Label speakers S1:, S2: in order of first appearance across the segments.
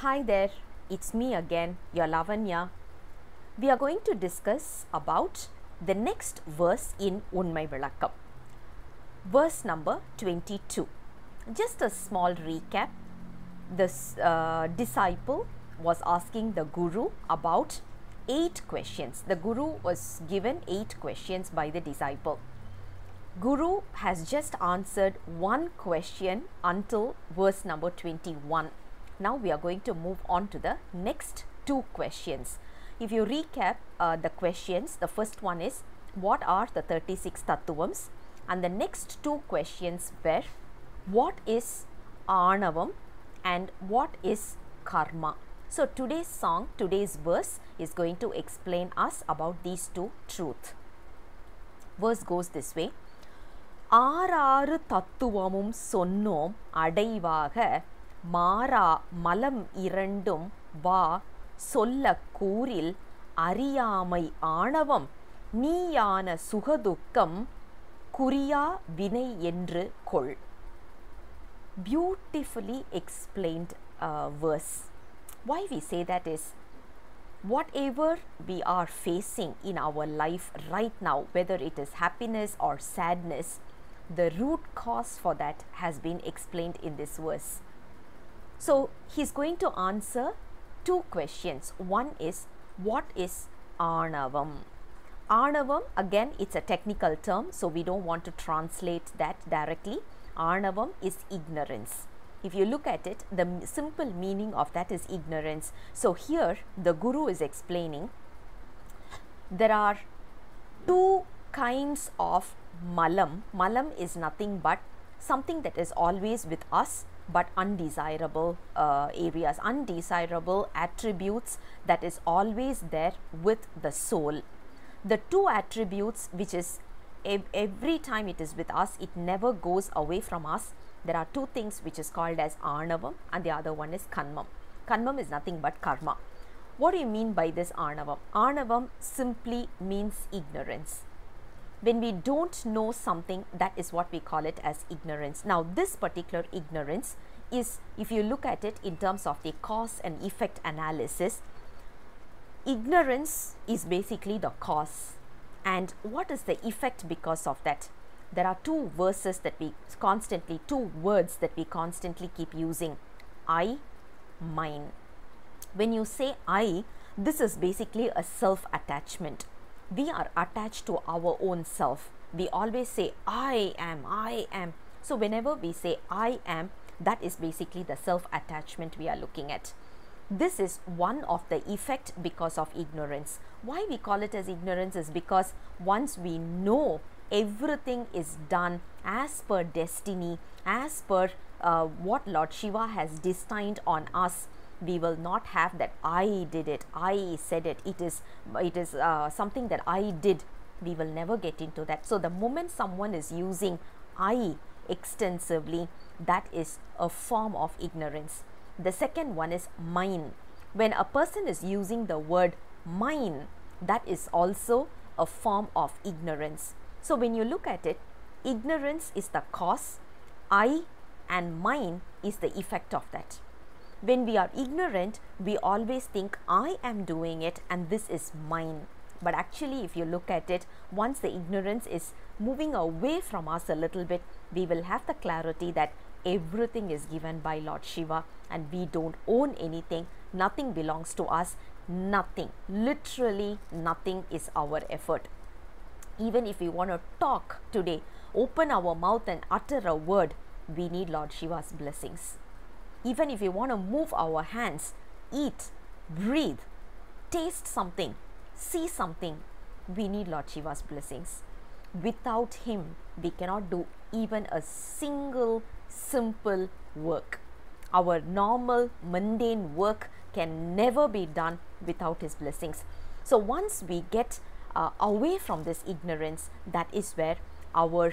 S1: Hi there, it's me again, your Lavanya. We are going to discuss about the next verse in Unmai Vilakkam. Verse number 22. Just a small recap. This disciple was asking the Guru about 8 questions. The Guru was given 8 questions by the disciple. Guru has just answered one question until verse number 21. Now we are going to move on to the next 2 questions. If you recap the questions, the first one is what are the 36 tattvams, and the next 2 questions were what is Anavam and what is Karma. So today's verse is going to explain us about these 2 truths. Verse goes this way. ஆறாறு தத்துவமும் சொன்னோம் அடைவாக மாறா மலம் இரண்டும் வா சொல்ல கூறில் அறியாமை ஆணவம் நீயான சுகதுக்கம் குறியா வினை என்று கொள். Beautifully explained verse. Why we say that is, whatever we are facing in our life right now, whether it is happiness or sadness, the root cause for that has been explained in this verse. So he's going to answer 2 questions. One is what is Anavam? Anavam, again, it's a technical term, so we don't want to translate that directly. Anavam is ignorance. If you look at it, the simple meaning of that is ignorance. So here the Guru is explaining there are 2 kinds of malam. Malam is nothing but something that is always with us but undesirable areas, undesirable attributes that is always there with the soul. The 2 attributes which is every time it is with us, it never goes away from us. There are 2 things which is called as Anavam and the other one is Kanmam. Kanmam is nothing but karma. What do you mean by this Anavam? Anavam simply means ignorance. When we don't know something, that is what we call it as ignorance. Now this particular ignorance is, if you look at it in terms of the cause and effect analysis, ignorance is basically the cause. And what is the effect because of that? There are 2 verses that we constantly, 2 words that we constantly keep using. I, mine. When you say I, this is basically a self-attachment. We are attached to our own self. We always say I am, I am. So whenever we say I am, that is basically the self-attachment we are looking at. This is one of the effect because of ignorance. Why we call it as ignorance is because once we know everything is done as per destiny, as per what Lord Shiva has destined on us, we will not have that I did it, I said it, it is something that I did. We will never get into that. So the moment someone is using I extensively, that is a form of ignorance. The second one is mine. When a person is using the word mine, that is also a form of ignorance. So when you look at it, ignorance is the cause, I and mine is the effect of that. When we are ignorant, we always think I am doing it and this is mine. But actually, if you look at it, once the ignorance is moving away from us a little bit, we will have the clarity that everything is given by Lord Shiva and we don't own anything. Nothing belongs to us. Nothing, literally nothing is our effort. Even if we want to talk today, open our mouth and utter a word, we need Lord Shiva's blessings. Even if we want to move our hands, eat, breathe, taste something, see something, we need Lord Shiva's blessings. Without him, we cannot do even a single simple work. Our normal mundane work can never be done without his blessings. So once we get away from this ignorance, that is where our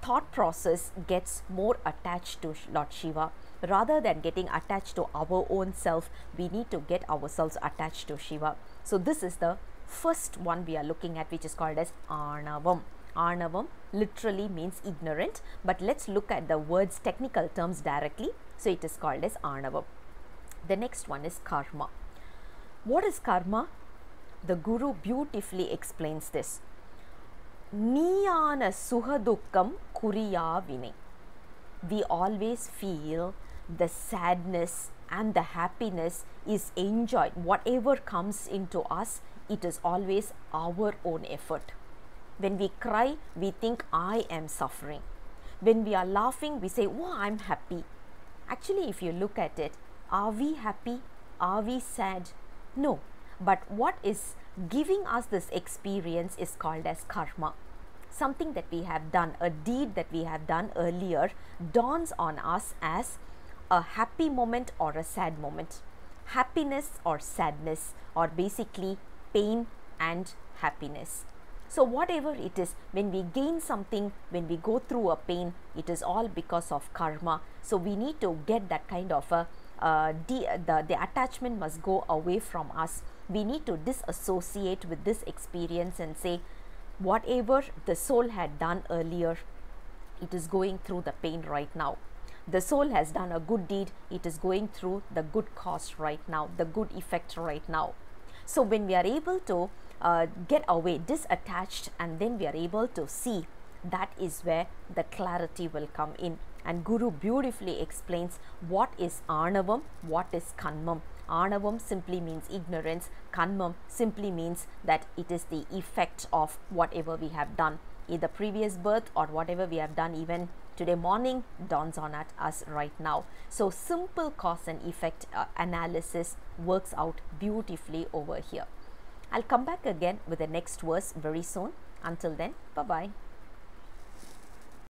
S1: thought process gets more attached to Lord Shiva. Rather than getting attached to our own self, we need to get ourselves attached to Shiva. So this is the first one we are looking at, which is called as Anavam. Anavam literally means ignorant, but let's look at the word's technical terms directly. So it is called as Anavam. The next one is karma. What is karma? The Guru beautifully explains this. Niyana suhadukkam kuriya vinay. We always feel the sadness and the happiness is enjoyed. Whatever comes into us, it is always our own effort. When we cry, we think, I am suffering. When we are laughing, we say, oh, I'm happy. Actually, if you look at it, are we happy? Are we sad? No. But what is giving us this experience is called as karma. Something that we have done, a deed that we have done earlier, dawns on us as a happy moment or a sad moment. Happiness or sadness, or basically pain and happiness. So whatever it is, when we gain something, when we go through a pain, it is all because of karma. So we need to get that kind of a the attachment must go away from us. We need to disassociate with this experience and say, whatever the soul had done earlier, it is going through the pain right now. The soul has done a good deed, it is going through the good cause right now, the good effect right now. So when we are able to get away, disattached, and then we are able to see, that is where the clarity will come in. And Guru beautifully explains what is Arnavam, what is Kanmam. Arnavam simply means ignorance, Kanmam simply means that it is the effect of whatever we have done in the previous birth, or whatever we have done even today morning dawns on at us right now. So simple cause and effect analysis works out beautifully over here. I'll come back again with the next verse very soon. Until then, bye-bye.